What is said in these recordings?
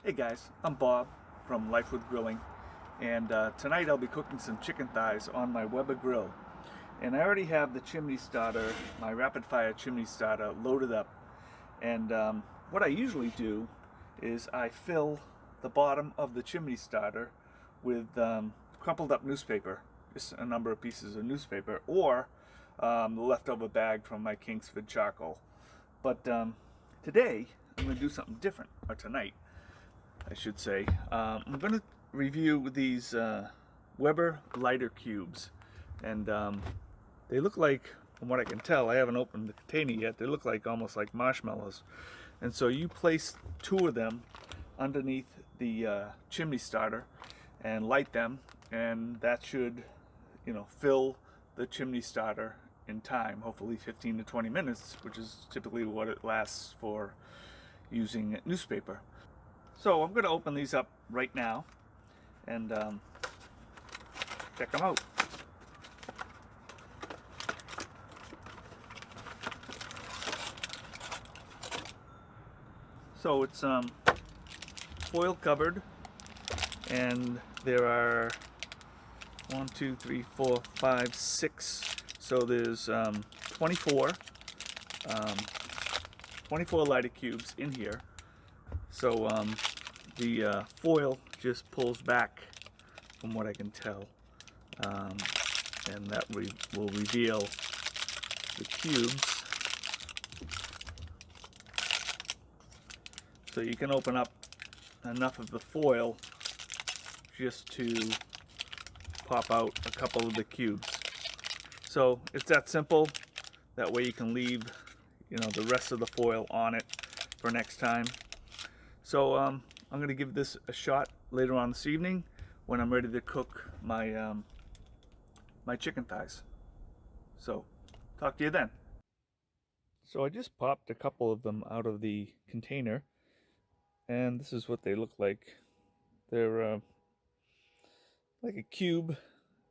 Hey guys, I'm Bob from Life with Grilling, and tonight I'll be cooking some chicken thighs on my Weber grill. And I already have the chimney starter, my rapid fire chimney starter, loaded up. And what I usually do is I fill the bottom of the chimney starter with crumpled up newspaper, just a number of pieces of newspaper, or the leftover bag from my Kingsford charcoal. But today I'm going to do something different, or tonight I should say. I'm going to review these Weber lighter cubes, and they look like, from what I can tell, I haven't opened the container yet, they look like almost like marshmallows. And so you place two of them underneath the chimney starter and light them, and that should, fill the chimney starter in time, hopefully 15 to 20 minutes, which is typically what it lasts for using newspaper. So I'm going to open these up right now and check them out. So it's foil covered, and there are 1, 2, 3, 4, 5, 6. So there's 24 lighter cubes in here. So the foil just pulls back, from what I can tell, and that will reveal the cubes. So you can open up enough of the foil just to pop out a couple of the cubes. So it's that simple. That way you can leave, the rest of the foil on it for next time. So I'm going to give this a shot later on this evening when I'm ready to cook my my chicken thighs. So talk to you then. So I just popped a couple of them out of the container, and this is what they look like. They're like a cube,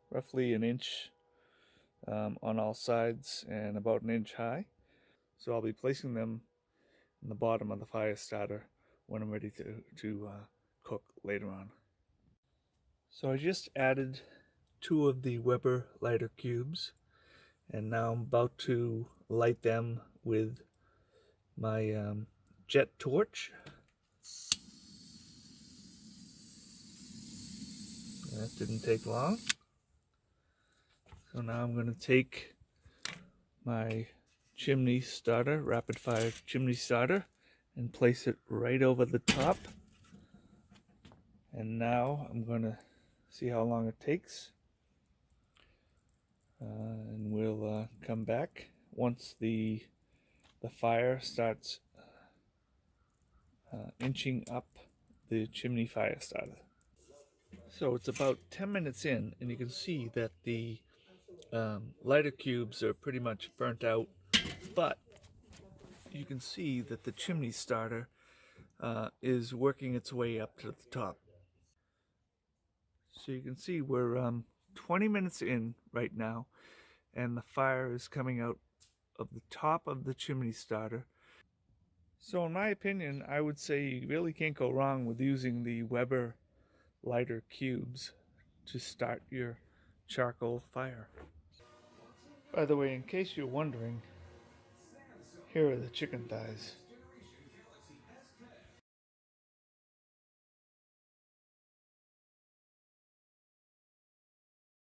roughly an inch on all sides and about an inch high. So I'll be placing them in the bottom of the fire starter when I'm ready to cook later on. So I just added two of the Weber lighter cubes, and now I'm about to light them with my jet torch. That didn't take long. So now I'm going to take my chimney starter, rapid fire chimney starter, and place it right over the top. And now I'm going to see how long it takes. And we'll come back once the fire starts inching up the chimney fire starter. So it's about 10 minutes in, and you can see that the lighter cubes are pretty much burnt out, but you can see that the chimney starter is working its way up to the top. So you can see we're 20 minutes in right now, and the fire is coming out of the top of the chimney starter. So in my opinion, I would say you really can't go wrong with using the Weber lighter cubes to start your charcoal fire. By the way, in case you're wondering, here are the chicken thighs.